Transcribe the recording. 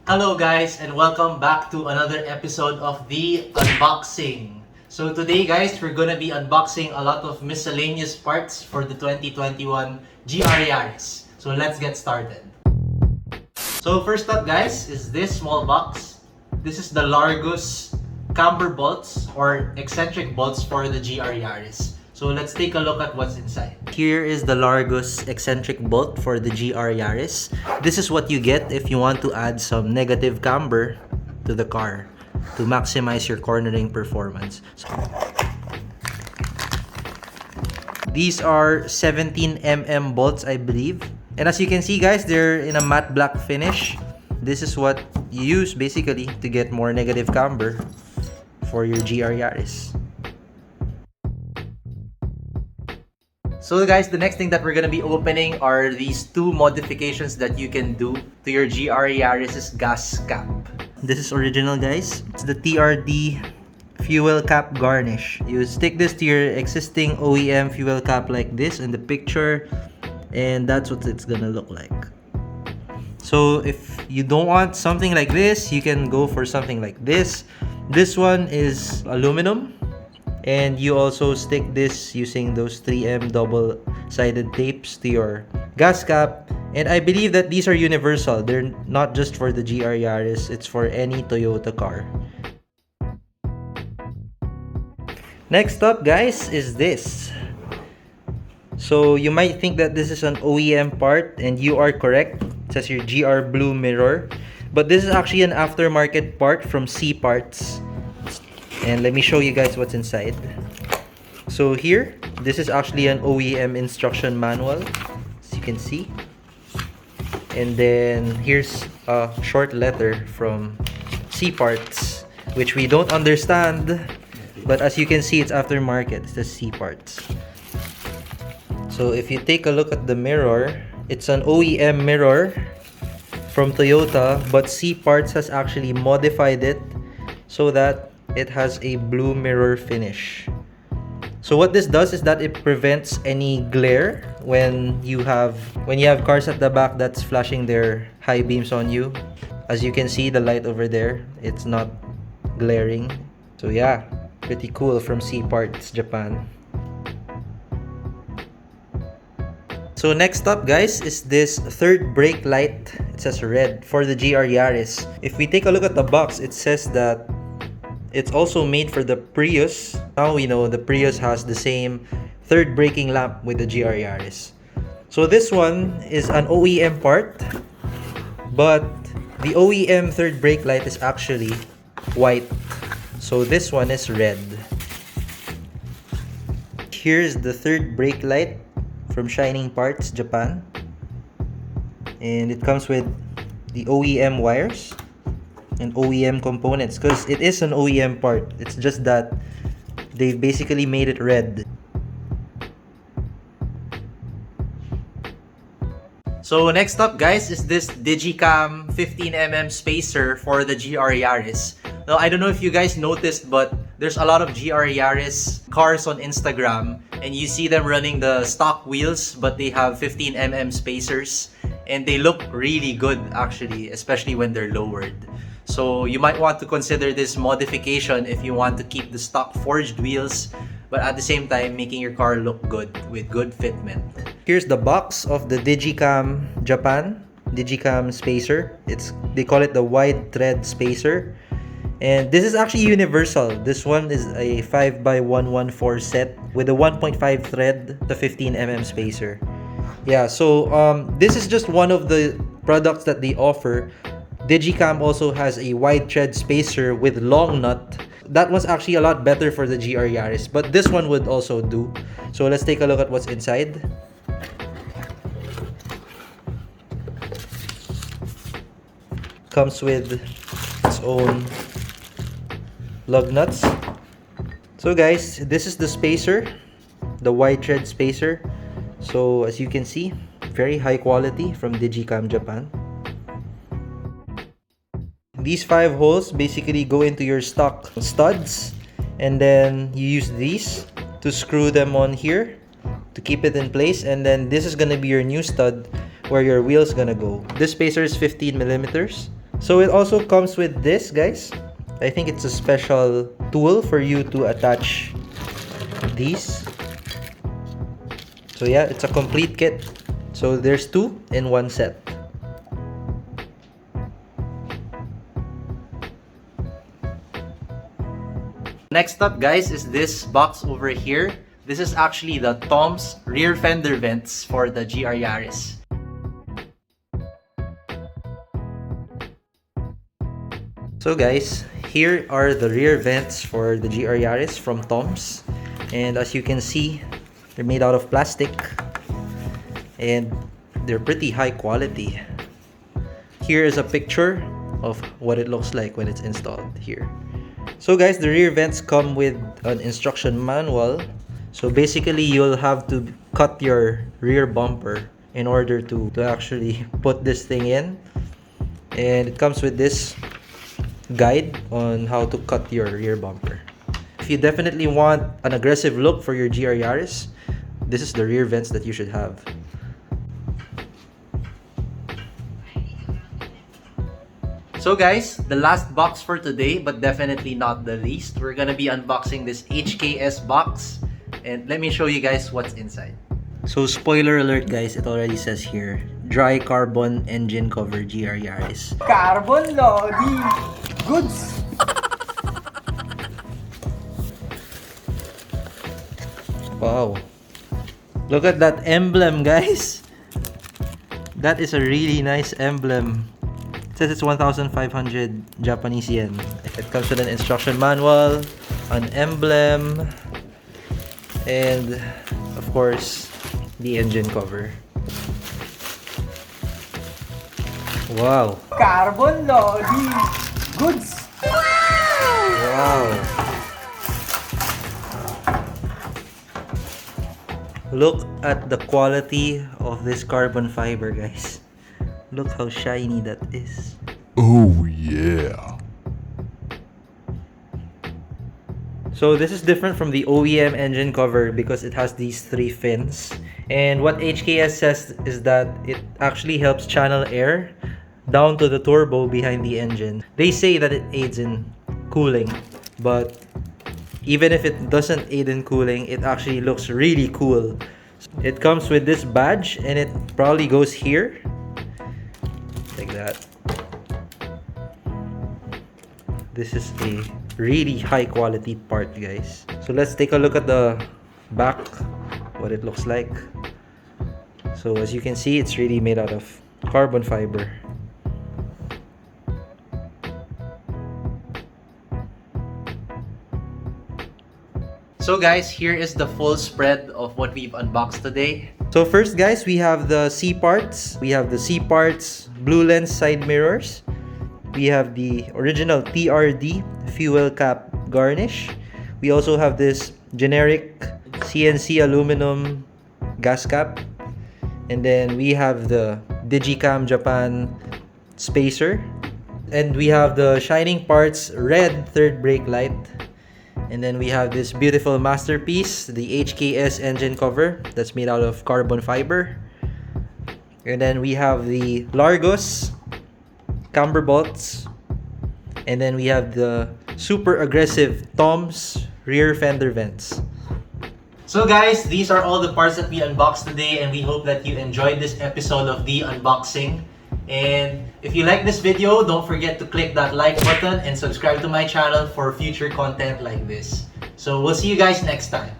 Hello guys and welcome back to another episode of the unboxing. So today guys, we're gonna be unboxing a lot of miscellaneous parts for the 2021 GR Yaris. So let's get started. So first up guys is this small box. This is the Largus camber bolts or eccentric bolts for the GR Yaris. So let's take a look at what's inside. Here is the Largus eccentric bolt for the GR Yaris. This is what you get if you want to add some negative camber to the car to maximize your cornering performance. These are 17mm bolts, I believe. And as you can see guys, they're in a matte black finish. This is what you use basically to get more negative camber for your GR Yaris. So guys, the next thing that we're gonna be opening are these two modifications that you can do to your GR Yaris's gas cap. This is original guys. It's the TRD Fuel cap garnish. You stick this to your existing OEM fuel cap like this in the picture, and that's what it's gonna look like. So if you don't want something like this, you can go for something like this. This one is aluminum. And you also stick this using those 3M double-sided tapes to your gas cap. And I believe that these are universal. They're not just for the GR Yaris. It's for any Toyota car. Next up, guys, is this. So you might think that this is an OEM part, and you are correct. It says your GR Blue mirror. But this is actually an aftermarket part from C Parts. And let me show you guys what's inside. So here, this is actually an OEM instruction manual, as you can see. And then here's a short letter from C Parts, which we don't understand. But as you can see, it's aftermarket. It's the C Parts. So if you take a look at the mirror, it's an OEM mirror from Toyota, but C Parts has actually modified it so that it has a blue mirror finish. So what this does is that it prevents any glare when you have cars at the back that's flashing their high beams on you. As you can see, the light over there, it's not glaring. So yeah, pretty cool from C Parts Japan. So next up guys is this third brake light. It says red for the GR Yaris. If we take a look at the box, it says that it's also made for the Prius. Now we know the Prius has the same third braking lamp with the GR Yaris. So this one is an OEM part, but the OEM third brake light is actually white. So this one is red. Here's the third brake light from Shining Parts Japan. And it comes with the OEM wires and OEM components, because it is an OEM part. It's just that they basically made it red. So next up guys is this Digicam 15mm spacer for the GR Yaris. Now I don't know if you guys noticed, but there's a lot of GR Yaris cars on Instagram and you see them running the stock wheels, but they have 15mm spacers and they look really good actually, especially when they're lowered. So you might want to consider this modification if you want to keep the stock forged wheels, but at the same time making your car look good with good fitment. Here's the box of the Digicam Japan Digicam spacer. They call it the wide thread spacer. And this is actually universal. This one is a 5x114 set with a 1.5 thread, the 15mm spacer. Yeah, so this is just one of the products that they offer. Digicam also has a wide thread spacer with long nut. That was actually a lot better for the GR Yaris, but this one would also do. So let's take a look at what's inside. Comes with its own lug nuts. So guys, this is the spacer, the wide thread spacer. So as you can see, very high quality from Digicam Japan. These 5 holes basically go into your stock studs, and then you use these to screw them on here to keep it in place, and then this is gonna be your new stud where your wheel's gonna go. This spacer is 15 millimeters, So it also comes with this, guys. I think it's a special tool for you to attach these. So yeah, it's a complete kit. So there's 2 in 1 set. Next up, guys, is this box over here. This is actually the Tom's rear fender vents for the GR Yaris. So guys, here are the rear vents for the GR Yaris from Tom's. And as you can see, they're made out of plastic. And they're pretty high quality. Here is a picture of what it looks like when it's installed here. So guys, the rear vents come with an instruction manual. So basically, you'll have to cut your rear bumper in order to actually put this thing in. And it comes with this guide on how to cut your rear bumper. If you definitely want an aggressive look for your GR Yaris, this is the rear vents that you should have. So guys, the last box for today, but definitely not the least, we're gonna be unboxing this HKS box. And let me show you guys what's inside. So spoiler alert guys, it already says here, dry carbon engine cover GR Yaris. Carbon loading goods. Wow. Look at that emblem, guys. That is a really nice emblem. It says it's 1,500 Japanese yen. It comes with an instruction manual, an emblem, and of course, the engine cover. Wow. Carbon loading goods. Wow. Look at the quality of this carbon fiber, guys. Look how shiny that is. Oh yeah. So this is different from the OEM engine cover because it has these 3 fins. And what HKS says is that it actually helps channel air down to the turbo behind the engine. They say that it aids in cooling, but even if it doesn't aid in cooling, it actually looks really cool. It comes with this badge and it probably goes here. Like that. This is a really high quality part, guys. So let's take a look at the back, what it looks like. So as you can see, it's really made out of carbon fiber. So guys, here is the full spread of what we've unboxed today. So first guys, we have the C parts. We have the C parts blue lens side mirrors. We have the original TRD Fuel cap garnish. We also have this generic CNC aluminum gas cap. And then we have the Digicam Japan spacer. And we have the shining parts red third brake light. And then we have this beautiful masterpiece, the HKS engine cover that's made out of carbon fiber. And then we have the Largus camber bolts. And then we have the super aggressive Tom's rear fender vents. So guys, these are all the parts that we unboxed today, and we hope that you enjoyed this episode of the unboxing. And if you like this video, don't forget to click that like button and subscribe to my channel for future content like this. So we'll see you guys next time.